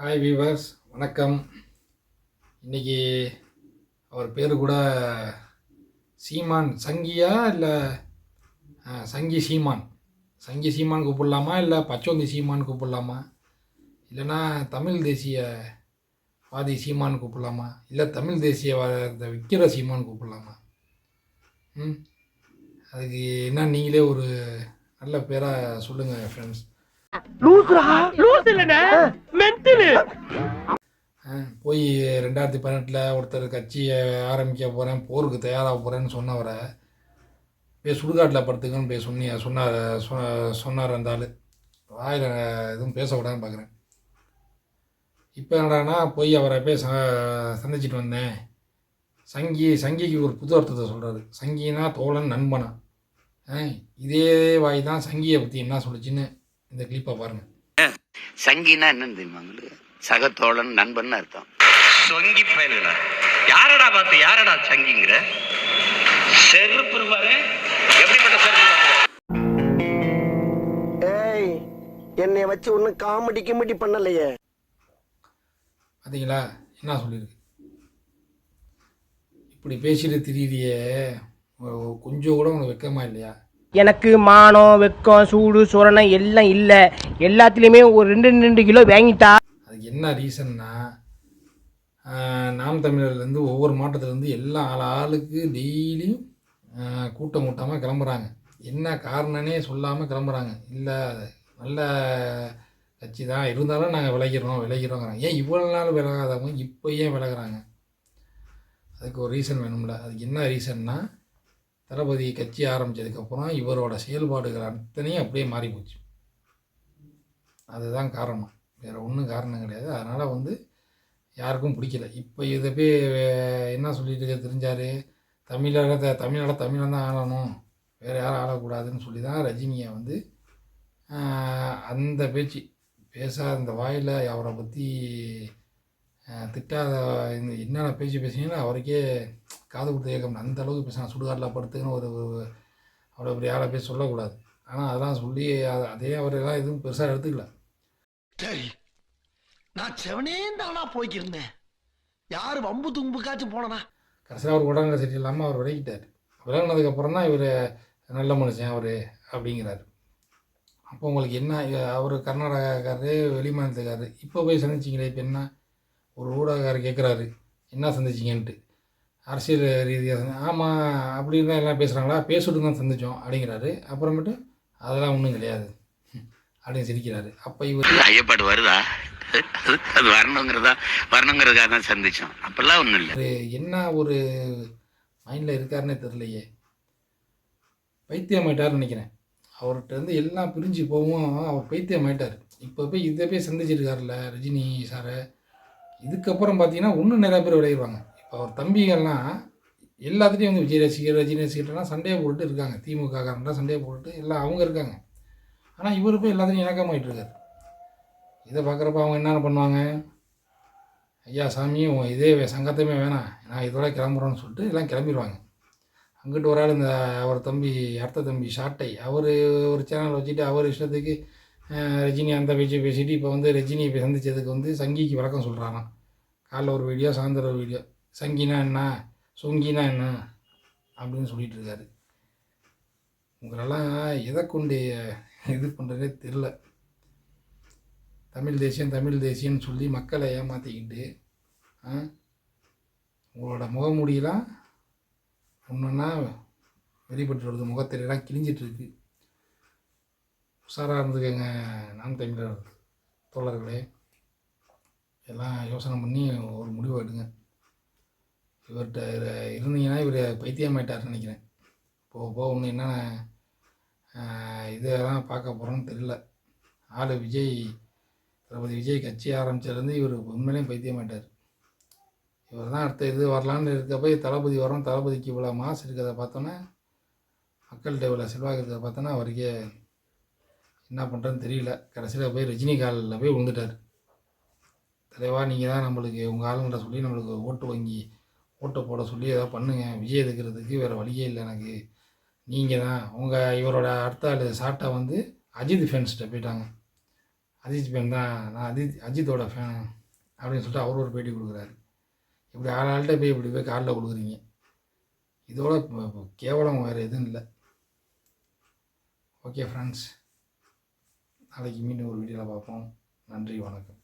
Hi viewers, வணக்கம். இன்றைக்கி அவர் பேர் கூட சீமான் சங்கியா இல்லை சங்கி சீமான் சீமான் கூப்பிடலாமா, இல்லை பச்சோந்தி சீமான் கூப்பிடலாமா, இல்லைன்னா தமிழ் தேசிய வாதி சீமான் கூப்பிடலாமா, இல்லை தமிழ் தேசியவாதத்தை விற்கிற சீமான் கூப்பிடலாமா? அதுக்கு என்ன நீங்களே ஒரு நல்ல பேராக சொல்லுங்கள் ஃப்ரெண்ட்ஸ். போய் 2018 ஒருத்தர் கட்சியை ஆரம்பிக்க போகிறேன், போருக்கு தயாராக போகிறேன்னு சொன்னவரை போய் சுடுகாட்டில் படுத்துக்கன்னு போய் சொன்னார் அந்த ஆள். வாயில் எதுவும் பேசக்கூடாதுன்னு பார்க்குறேன். இப்போ என்னடானா போய் அவரை போய் சந்திச்சிட்டு வந்தேன். சங்கிக்கு ஒரு புது அர்த்தத்தை சொல்கிறாரு. சங்கினா தோழன் நண்பனா. இதே வாய் தான் சங்கியை பற்றி என்ன சொல்லிச்சுன்னு இந்த கிளிப்பை பாருங்கள். சங்கினா என்னன்னு தெரியுமா உங்களுக்கு? சகத்தோழன் நண்பன் அர்த்தம். சொங்கி பயலுடா. யாரடா பார்த்து யாரடா சங்கிங்கிற? செருப்பு பாரு, எப்படிப்பட்ட செருப்பு? ஏய், என்னைய வச்சு ஒன்னும் காமெடி கிமெடி பண்ணலையே. பார்த்தீங்களா என்ன சொல்லியிருக்கு? இப்படி பேசிட்டு திரியிறியே, கொஞ்சம் கூட உனக்கு வெக்கமா இல்லையா? எனக்கு மானம், வெக்கம், சூடு, சுரணை எல்லாம் இல்லை. எல்லாத்துலேயுமே ஒரு 2 கிலோ வாங்கிட்டா. அதுக்கு என்ன ரீசன்னா, நாம் தமிழர்லேருந்து ஒவ்வொரு மாவட்டத்துலேருந்து எல்லா ஆளுக்கு டெய்லியும் கூட்டமாக கிளம்புறாங்க. என்ன காரணனே சொல்லாமல் கிளம்புறாங்க. இல்லை நல்ல கட்சி தான் இருந்தாலும் நாங்கள் விலகிறோங்கிறாங்க. ஏன் இவ்வளோ நாள் விலகாதவங்க இப்போ ஏன் விலகிறாங்க? அதுக்கு ஒரு ரீசன் வேணும்ல. அதுக்கு என்ன ரீசன்னா, தளபதி கட்சி ஆரம்பித்ததுக்கப்புறம் இவரோட செயல்பாடுகள் அத்தனையும் அப்படியே மாறி போச்சு. அதுதான் காரணம், வேறு ஒன்றும் காரணம் கிடையாது. அதனால் யாருக்கும் பிடிக்கல. இப்போ இதை போய் என்ன சொல்லிட்டு தெரிஞ்சார், தமிழன் தான் ஆளணும், வேறு யாரும் ஆளக்கூடாதுன்னு சொல்லி தான் ரஜினியை அந்த பேச்சு பேசாத, இந்த வாயில் அவரை பற்றி திட்டாத, இந்த என்னென்ன பேசிங்கன்னா அவருக்கே காது கொடுத்து கேட்க அந்த அளவுக்கு பேசினா. சுடுகாட்டில் படுத்துன்னு அவ்வளோ பெரிய ஆளை பேச சொல்லக்கூடாது. ஆனால் அதெல்லாம் சொல்லி அதே அவரெல்லாம் எதுவும் பெருசாக எடுத்துக்கல. சரி, நான் செவனேந்தானா போய்க்கிருந்தேன். யார் வம்பு தும்புக்காச்சும் போனனா? கடைசியில் அவர் உடல்நிலை சரியில்லாமல் அவர் விலகிட்டார். விலகினதுக்கப்புறம் தான் இவர் நல்ல மனுஷன் அவர் அப்படிங்கிறாரு. அப்போ உங்களுக்கு என்ன, அவர் கர்நாடகாக்காரரு, வெளி மாநிலத்துக்காரரு, இப்போ போய் சந்திச்சிங்களே, இப்போ என்ன ஒரு ஊடகக்காரர் கேட்குறாரு என்ன சந்திச்சிங்கன்ட்டு. அரசியல் ரீதியாக ஆமாம் அப்படின்னு தான் எல்லாம் பேசுகிறாங்களா, பேசிட்டு தான் சந்தித்தோம் அப்படிங்கிறாரு. அப்புறமேட்டு அதெல்லாம் ஒன்றும் கிடையாது அப்படின்னு சிரிக்கிறாரு. அப்போ இவர் ஐயப்பாடு வருதா, அது வரணுங்கிறதுக்காக தான் சந்தித்தோம், அப்பெல்லாம் ஒன்றும் இல்லை. என்ன ஒரு மைண்டில் இருக்காருன்னே தெரியலையே. பைத்தியமாயிட்டார்னு நினைக்கிறேன். அவர்கிட்ட எல்லாம் பிரிஞ்சு போகவும் அவர் பைத்தியமாயிட்டார். இப்போ போய் இதை போய் சந்திச்சிருக்காருல்ல ரஜினி சாரை. இதுக்கப்புறம் பார்த்தீங்கன்னா இன்னும் நிறையா பேர் விளையிடுவாங்க. இப்போ அவர் தம்பிகள்லாம் எல்லாத்துலேயும் விஜய் ரசிகர், ரஜினி ரசிகர்லாம் சண்டையை போட்டுட்டு இருக்காங்க. திமுக காரன்லாம் சண்டையை போட்டுட்டு எல்லாம் அவங்க இருக்காங்க. ஆனால் இவர் போய் எல்லாத்தையும் இணக்கமாயிட்டு இருக்காரு. இதை பார்க்குறப்ப அவங்க என்னென்ன பண்ணுவாங்க, ஐயா சாமி இதே சங்கத்தமே வேணாம், நான் இதோட கிளம்புறோன்னு சொல்லிட்டு எல்லாம் கிளம்பிடுவாங்க. அங்கிட்டு ஒரு ஆள் இந்த அவர் தம்பி, அடுத்த தம்பி ஷாட்டை, அவர் ஒரு சேனல் வச்சுட்டு அவர் இஷ்டத்துக்கு ரஜினி அந்த பேச்சு பேசிட்டு இப்போ ரஜினியை போய் சந்தித்ததுக்கு சங்கிக்கு விளக்கம் சொல்கிறாராம். காலைல ஒரு வீடியோ, சாயந்தரம் ஒரு வீடியோ. சங்கினா என்ன, சொங்கினா என்ன அப்படின்னு சொல்லிகிட்டு இருக்காரு. உங்களெல்லாம் எதை கொண்டு இது பண்ணுறதே தெரில. தமிழ் தேசியம்னு சொல்லி மக்களை ஏமாற்றிக்கிட்டு உங்களோட முகமூடியெல்லாம் ஒன்றுன்னா வெளிப்பட்டு வருது, முகத்திலாம் கிழிஞ்சிட்ருக்கு. உஷாராக இருந்துக்கங்க நாம் தமிழர் தோழர்களே. எல்லாம் யோசனை பண்ணி ஒரு முடிவு எடுங்க. இவர்கிட்ட இருந்தீங்கன்னா இவர் பைத்தியமாயிட்டார்னு நினைக்கிறேன். போக ஒன்று என்னென்ன இதெல்லாம் பார்க்க போகிறோன்னு தெரியல. தளபதி விஜய் கட்சி ஆரம்பிச்சிலேருந்து இவர் உண்மையிலேயும் பைத்தியமாயிட்டார். இவர் தான் அடுத்த இது வரலான்னு இருக்கப்போ தளபதி வரோம், தளபதிக்கு இவ்வளோ மாசு இருக்கிறத பார்த்தோன்னே, மக்கள்கிட்ட இவ்வளோ செல்வாக்கு இருக்கிறத பார்த்தோன்னா அவருக்கே என்ன பண்ணுறதுன்னு தெரியல. கடைசியில் போய் ரஜினி காலில் போய் விழுந்துட்டார். தலைவா, நீங்கள் தான் நம்மளுக்கு உங்கள் ஆளுங்கிட்ட சொல்லி நம்மளுக்கு ஓட்டு போட சொல்லி ஏதாவது பண்ணுங்கள், விஜய் எதுக்கிறதுக்கு வேறு வழியே இல்லை எனக்கு, நீங்கள் தான். இவரோட அடுத்த ஆள் சாட்டை அஜித் ஃபேன்ஸ்கிட்ட போயிட்டாங்க. அஜித் ஃபேன் தான், நான் அஜித்தோட ஃபேன் அப்படின்னு சொல்லிட்டு அவர் ஒரு பேட்டி கொடுக்குறாரு. இப்படி ஆள்கிட்ட போய் இப்படி போய் காலில் கொடுக்குறீங்க. இதோட கேவலம் வேறு எதுவும் இல்லை. ஓகே ஃப்ரெண்ட்ஸ், நாளைக்கு மீண்டும் ஒரு வீடியோவில் பார்ப்போம். நன்றி, வணக்கம்.